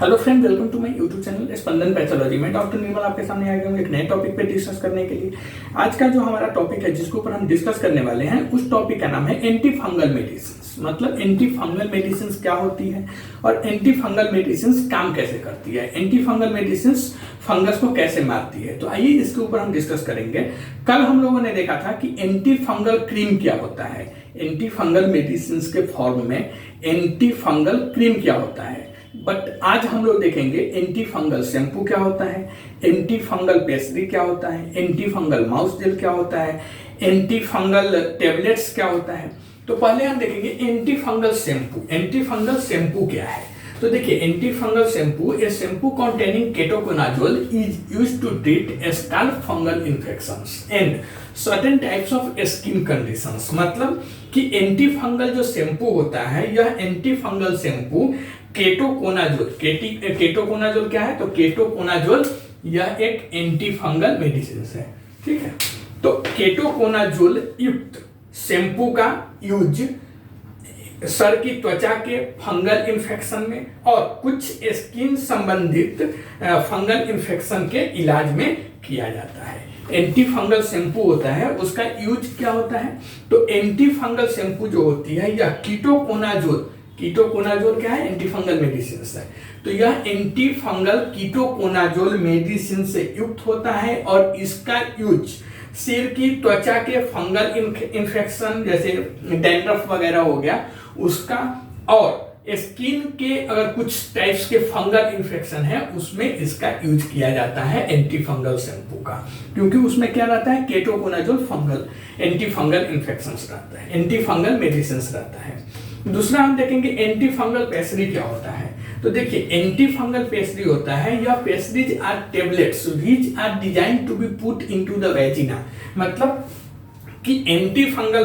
Hello friend, welcome to my YouTube channel Spandan pathology में doctor Nirmal आपके सामने आ गए हम एक नए टॉपिक पे डिस्कस करने के लिए। आज का जो हमारा टॉपिक है जिसके ऊपर हम डिस्कस करने वाले हैं उस टॉपिक का नाम है एंटी फंगल मेडिसिन। मतलब एंटी फंगल मेडिसिन क्या होती है और एंटी फंगल मेडिसिन काम कैसे करती है, एंटी फंगल मेडिसिन फंगस को कैसे मारती है। तो आइए इसके ऊपर हम डिस्कस करेंगे। कल हम लोगों ने देखा था कि एंटी फंगल क्रीम क्या होता है, एंटी फंगल मेडिसिन के फॉर्म में एंटी फंगल क्रीम क्या होता है। बट आज हम लोग देखेंगे एंटी फंगल शैम्पू क्या होता है, एंटी फंगल पेस्ट्री क्या होता है, एंटी फंगल माउस जेल क्या होता है, एंटी फंगल टेबलेट्स क्या होता है। तो पहले हम देखेंगे anti fungal shampoo. Anti fungal shampoo क्या है, तो देखिए anti fungal shampoo A shampoo containing ketoconazole is used to treat scalp fungal infections and certain types of skin conditions। मतलब कि एंटी फंगल जो शैम्पू होता है यह anti fungal shampoo ketoconazole, ketoconazole क्या है, तो केटोकोनाजोल यह एक एंटी फंगल मेडिसिन है। ठीक है, तो केटोकोनाजोल युक्त शैम्पू का यूज सर की त्वचा के फंगल इन्फेक्शन में और कुछ स्किन संबंधित फंगल इन्फेक्शन के इलाज में किया जाता है। एंटी फंगल शैम्पू होता है उसका यूज क्या होता है, तो एंटी फंगल शैम्पू जो होती है यह कीटोकोनाजोल, कीटोकोनाजोल क्या है, एंटी फंगल मेडिसिन है। तो यह एंटी फंगल कीटोकोनाजोल मेडिसिन से युक्त होता है और इसका यूज सिर की त्वचा के फंगल इन्फेक्शन जैसे डैंड्रफ वगैरह हो गया उसका, और स्किन के अगर कुछ टाइप्स के फंगल इन्फेक्शन है उसमें इसका यूज किया जाता है एंटी फंगल शैम्पू का, क्योंकि उसमें क्या रहता है, ketoconazole fungal anti fungal infection रहता है, एंटी फंगल मेडिसिन रहता है। दूसरा हम देखेंगे एंटी फंगल पेस्ट्री क्या होता है। तो देखिए एंटी फंगल पेस्ट्री होता है, यह pessaries are tablets which are design to be put into the vagina. मतलब कि एंटी फंगल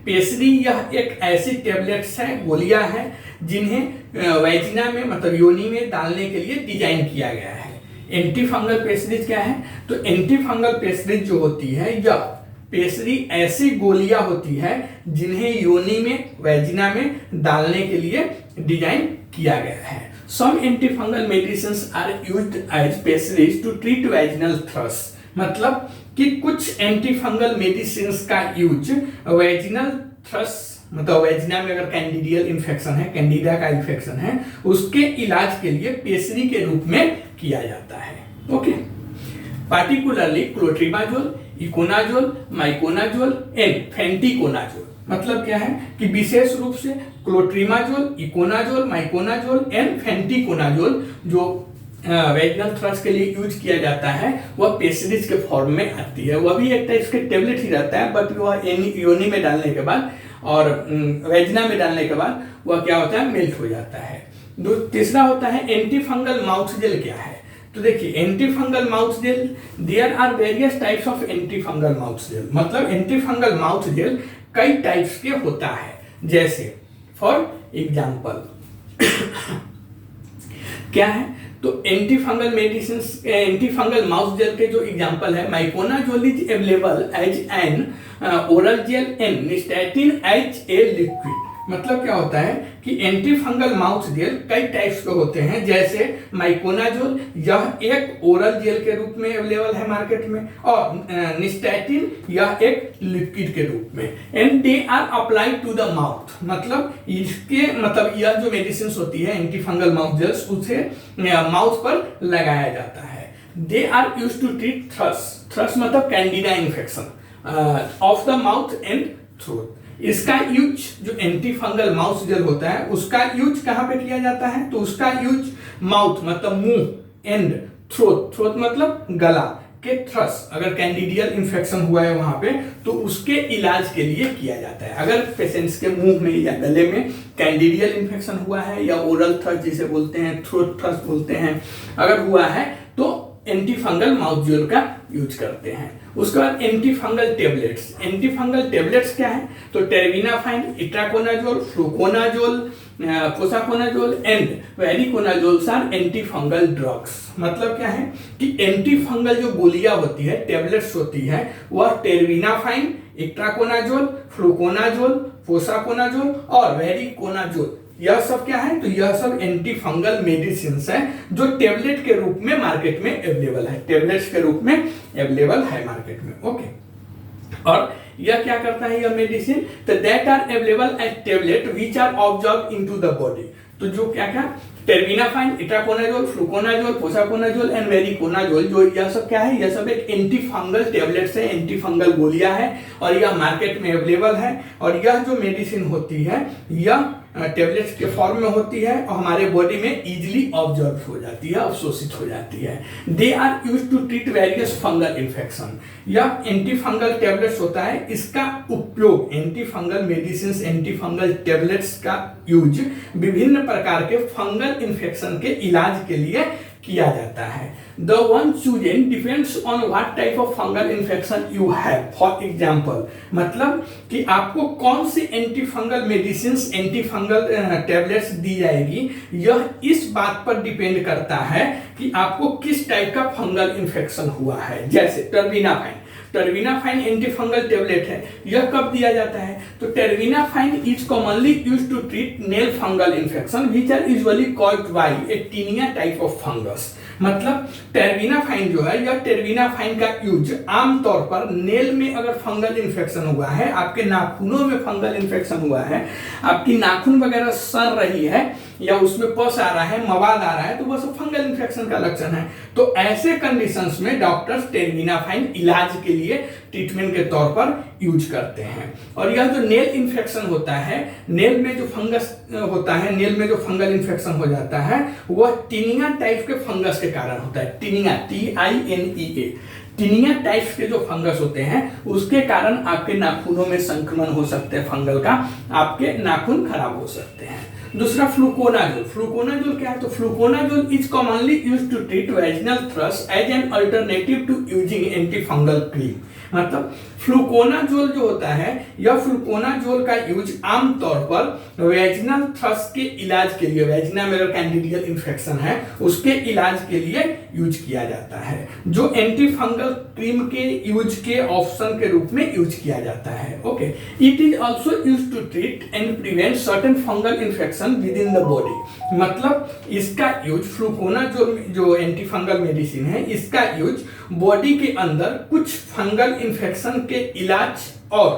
पेस्ट्री यह एक ऐसी टेबलेट्स है, गोलियां हैं जिन्हें वेजिना में मतलब योनि में डालने के लिए डिजाइन किया गया है। एंटी फंगल पेस्ट्रीज क्या है, तो एंटी फंगल पेस्ट्रीज जो होती है यह पेस्ट्री ऐसी गोलियां होती है जिन्हें योनि में वेजिना में डालने के लिए डिजाइन किया गया है। Some anti fungal medicine are used as pessaries to treat vaginal thrush. मतलब कि कुछ एंटी फंगल मेडिसिन का यूज वेजिनल थ्रश मतलब वेजिना में अगर कैंडिडियल इन्फेक्शन है, कैंडिडा का इन्फेक्शन है, उसके इलाज के लिए पेस्ट्री के रूप में किया जाता है। Okay, particularly clotrimazole, econazole, miconazole and fenticonazole. मतलब क्या है कि विशेष रूप से clotrimazole, econazole, miconazole and fenticonazole जो वेजिनल थ्रश के लिए यूज किया जाता है वह पेस्ट्रीज के फॉर्म में आती है। वह भी एक टाइप के टेबलेट ही रहता है, बट वह योनि में डालने के बाद और वेजिना में डालने के बाद वह क्या होता है, मेल्ट हो जाता है। तीसरा होता है एंटी फंगल माउथ जेल क्या है। तो देखिए anti fungal mouth gel, there are various types of anti fungal mouth gel. मतलब एंटी फंगल माउथ जेल कई टाइप्स के होता है, जैसे फॉर एग्जाम्पल क्या है, तो anti fungal medicine anti fungal mouth gel के जो एग्जांपल है, miconazole is available as an oral gel and nystatin as a liquid. मतलब क्या होता है कि एंटी फंगल माउथ जेल कई टाइप्स के होते हैं, जैसे माइकोनाजोल यह एक ओरल जेल के रूप में अवेलेबल है मार्केट में, और निस्टैटिन यह एक लिक्विड के रूप में, and they are applied to the mouth. मतलब इसके मतलब यह जो मेडिसिन होती है एंटी फंगल माउथ जेल्स उसे माउथ पर लगाया जाता है। They are used to treat thrush मतलब candida infection of the mouth and throat. इसका यूज जो एंटी फंगल माउथ जेल होता है उसका यूज कहां पे किया जाता है, तो उसका यूज माउथ मतलब मुंह एंड थ्रोट मतलब गला के थ्रश, अगर कैंडिडियल इन्फेक्शन हुआ है वहां पे तो उसके इलाज के लिए किया जाता है। अगर पेशेंट्स के मुंह में या गले में कैंडिडियल इन्फेक्शन हुआ है या ओरल थ्रश जिसे बोलते हैं, थ्रोट थ्रश बोलते हैं, अगर हुआ है तो एंटी फंगल माउथ जेल का यूज करते हैं। उसके बाद anti fungal tablets. Anti fungal tablets क्या है, तो terbinafine, itraconazole, fluconazole, posaconazole and voriconazole are anti fungal drugs. मतलब क्या है कि एंटी फंगल जो गोलियां होती है, टेबलेट्स होती है, वह टेरविनाफाइन, इट्राकोनाजोल, फ्लूकोनाजोल, फोसाकोनाजोल और वेरिकोनाजोल यह सब क्या है, तो यह सब एंटी फंगल मेडिसिन है जो टेबलेट के रूप में मार्केट में अवेलेबल है, टेबलेट्स के रूप में अवेलेबल है मार्केट में। ओके, और यह क्या करता है यह मेडिसिन, तो that are available as tablet which are absorb into the body. तो जो क्या क्या, terbinafine, itraconazole, fluconazole, posaconazole and voriconazole, जो यह सब क्या है, यह सब एक एंटी फंगल टेबलेट्स है, एंटी फंगल गोलियां है और यह मार्केट में अवेलेबल है। और यह जो मेडिसिन होती है यह टेबलेट्स के फॉर्म में होती है और हमारे बॉडी में इजीली ऑब्जर्व हो जाती है, अवशोषित हो जाती है। They are used to treat various fungal infection. यह एंटी फंगल टेबलेट्स होता है, इसका उपयोग anti fungal medicine, anti fungal tablets का यूज विभिन्न प्रकार के फंगल इन्फेक्शन के इलाज के लिए किया जाता है। The one chosen depends on what type of fungal infection you have. For example, मतलब कि आपको कौन सी anti fungal medicine, anti fungal tablets दी जाएगी, यह इस बात पर डिपेंड करता है कि आपको किस टाइप का फंगल इन्फेक्शन हुआ है। जैसे terbinafine, terbinafine anti fungal tablet है, यह कब दिया जाता है, तो terbinafine is commonly used to treat nail fungal infection which are usually caused by a tinea type of fungus. मतलब टर्बिनाफाइन जो है, यह टर्बिनाफाइन का यूज आमतौर पर नेल में अगर फंगल इन्फेक्शन हुआ है, आपके नाखूनों में फंगल इन्फेक्शन हुआ है, आपकी नाखून वगैरह सड़ रही है या उसमें पस आ रहा है, मवाद आ रहा है, तो वह सब फंगल इन्फेक्शन का लक्षण है। तो ऐसे कंडीशंस में डॉक्टर्स टर्बिनाफाइन इलाज के लिए ट्रीटमेंट के तौर पर यूज करते हैं। और यह जो नेल इन्फेक्शन होता है, नेल में जो फंगस होता है, नेल में जो फंगल इन्फेक्शन हो जाता है, वह टीनिया टाइप के फंगस के कारण होता है। टीनिया, TINEA, टीनिया टाइप्स के जो फंगस होते हैं उसके कारण आपके नाखूनों में संक्रमण हो सकते हैं फंगल का, आपके नाखून खराब हो सकते हैं। दूसरा फ्लूकोनाजोल, फ्लूकोनाजोल क्या है, तो fluconazole is commonly used to treat vaginal thrush as an alternative to using anti fungal cream. मतलब फ्लूकोनाजोल जो होता है, यह फ्लूकोनाजोल का यूज आमतौर पर वेजिनल थ्रश के इलाज के लिए, वेजिना में अगर कैंडिडियल इन्फेक्शन है उसके इलाज के लिए यूज किया जाता है, जो एंटी फंगल क्रीम के यूज के ऑप्शन के रूप में यूज किया जाता है। Okay, it is also use to treat and prevent certain fungal infection within the body. मतलब इसका यूज, फ्लूकोनाजोल जो एंटी फंगल मेडिसिन है, इसका यूज बॉडी के अंदर कुछ फंगल इन्फेक्शन के इलाज और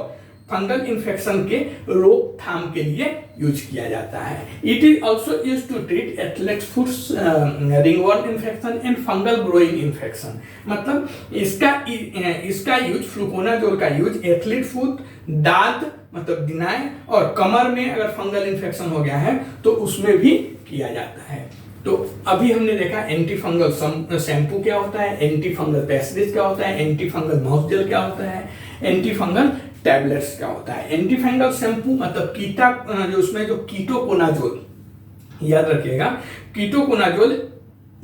फंगल इन्फेक्शन के रोकथाम के लिए यूज किया जाता है। It is also use to treat athlete's foot ringworm infection and fungal groin infection. मतलब इसका यूज, फ्लूकोनाजोल का यूज एथलीट फुट, दाद मतलब दिनाय और कमर में अगर फंगल इन्फेक्शन हो गया है तो उसमें भी किया जाता है। तो अभी हमने देखा एंटी फंगल शैम्पू क्या होता है, एंटी फंगल पेस्टिसाइड क्या होता है, एंटी फंगल माउथ जेल क्या होता है, एंटी फंगल टैबलेट्स क्या होता है। एंटी फंगल शैम्पू मतलब कीटा, जो उसमें जो कीटोकोनाजोल, याद रखिएगा कीटोकोनाजोल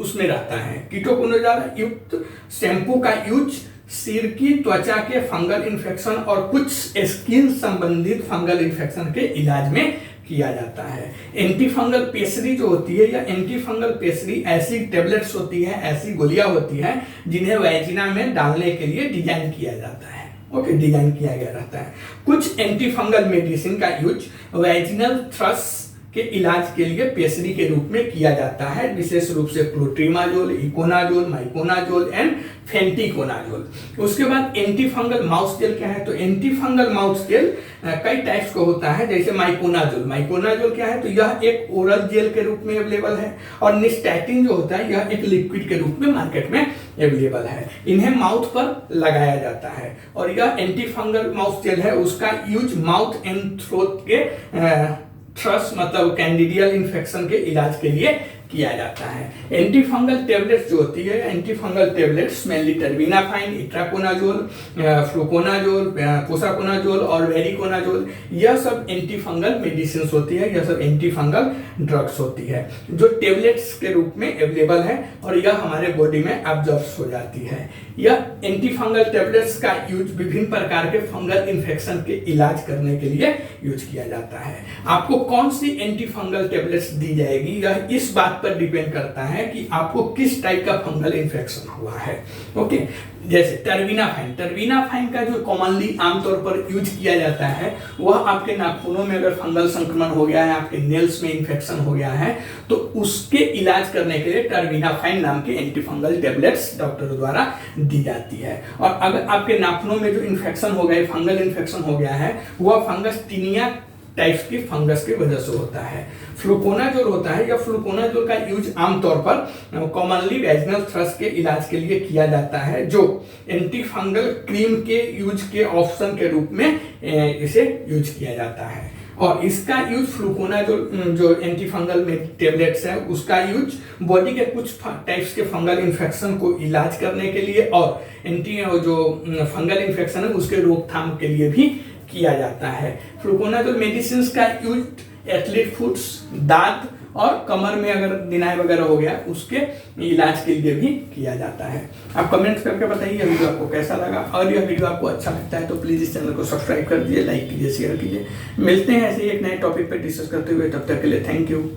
उसमें रहता है। कीटोकोनाजोल युक्त शैम्पू का यूज सिर की त्वचा के फंगल इन्फेक्शन और कुछ स्किन संबंधित फंगल इन्फेक्शन के इलाज में किया जाता है। एंटी फंगल पेस्ट्री जो होती है, या एंटी फंगल पेस्ट्री ऐसी टेबलेट्स होती है, ऐसी गोलियां होती हैं जिन्हें वेजिना में डालने के लिए डिजाइन किया जाता है। ओके, डिजाइन किया गया रहता है। कुछ एंटी फंगल मेडिसिन का यूज वेजिनल थ्रश के इलाज के लिए पेस्ट्री के रूप में किया जाता है, विशेष रूप से क्लोट्रीमाजोल, इकोनाजोल, माइकोनाजोल एंड फेंटिकोनाजोल। उसके बाद एंटी फंगल माउथ जेल क्या है, तो एंटी फंगल माउथ जेल कई टाइप्स का होता है, जैसे माइकोनाजोल। माइकोनाजोल क्या है, तो यह एक ओरल जेल के रूप में अवेलेबल है, और निस्टैटिन जो होता है यह एक लिक्विड के रूप में मार्केट में अवेलेबल है। इन्हें माउथ पर लगाया जाता है, और यह एंटी फंगल माउथ जेल है, उसका यूज माउथ एंड थ्रोट के थ्रश मतलब कैंडिडियल इन्फेक्शन के इलाज के लिए किया जाता है। एंटी फंगल टेबलेट्स जो होती है, anti fungal tablets mainly terbinafine, itraconazole, fluconazole, posaconazole और वेरिकोनाजोल, यह सब एंटी फंगल मेडिसिन होती है, यह सब एंटी फंगल ड्रग्स होती है जो टेबलेट्स के रूप में अवेलेबल है और यह हमारे बॉडी में एब्जॉर्ब हो जाती है। यह एंटी फंगल टेबलेट्स का यूज विभिन्न प्रकार के फंगल इन्फेक्शन के इलाज करने के लिए यूज किया जाता है। आपको कौन सी एंटी फंगल टेबलेट्स दी जाएगी, यह इस बात आप पर डिपेंड करता है कि आपको किस टाइप का फंगल इन्फेक्शन हुआ है। ओके, जैसे टर्बिनाफाइन का जो कॉमनली आमतौर पर यूज किया जाता है वह आपके नाखूनों में अगर फंगल संक्रमण हो गया है, आपके नेल्स में इन्फेक्शन हो गया है, तो उसके इलाज करने के लिए टर्बिनाफाइन नाम के एंटीफंगल टेबलेट्स डॉक्टरों द्वारा दी जाती है। और अगर आपके नाखूनों में जो इन्फेक्शन हो गया, फंगल इन्फेक्शन हो गया है, वह फंगस टीनिया टाइप्स की फंगस की वजह से होता है। फ्लुकोनाजोल होता है, या फ्लुकोनाजोल का यूज आमतौर पर कॉमनली वैजिनल थ्रस्ट के इलाज के लिए किया जाता है, जो एंटी फंगल क्रीम के यूज के ऑप्शन के रूप में इसे यूज किया जाता है। और इसका यूज फ्लुकोनाजोल जो एंटी फंगल में टेबलेट्स है, उसका यूज बॉडी के कुछ टाइप्स के फंगल इन्फेक्शन को इलाज करने के लिए और एंटी जो फंगल इन्फेक्शन है उसके रोकथाम के लिए भी किया जाता है। फ्लुकोनाजोल मेडिसिन का यूज एथलीट फुट्स, दांत और कमर में अगर दिनाय वगैरह हो गया उसके इलाज के लिए भी किया जाता है। आप कमेंट्स करके बताइए यह वीडियो आपको कैसा लगा, और यह वीडियो आपको अच्छा लगता है तो प्लीज इस चैनल को सब्सक्राइब कर दीजिए, लाइक कीजिए, शेयर कीजिए। मिलते हैं ऐसे ही एक नए टॉपिक पर डिस्कस करते हुए, तब तक के लिए थैंक यू।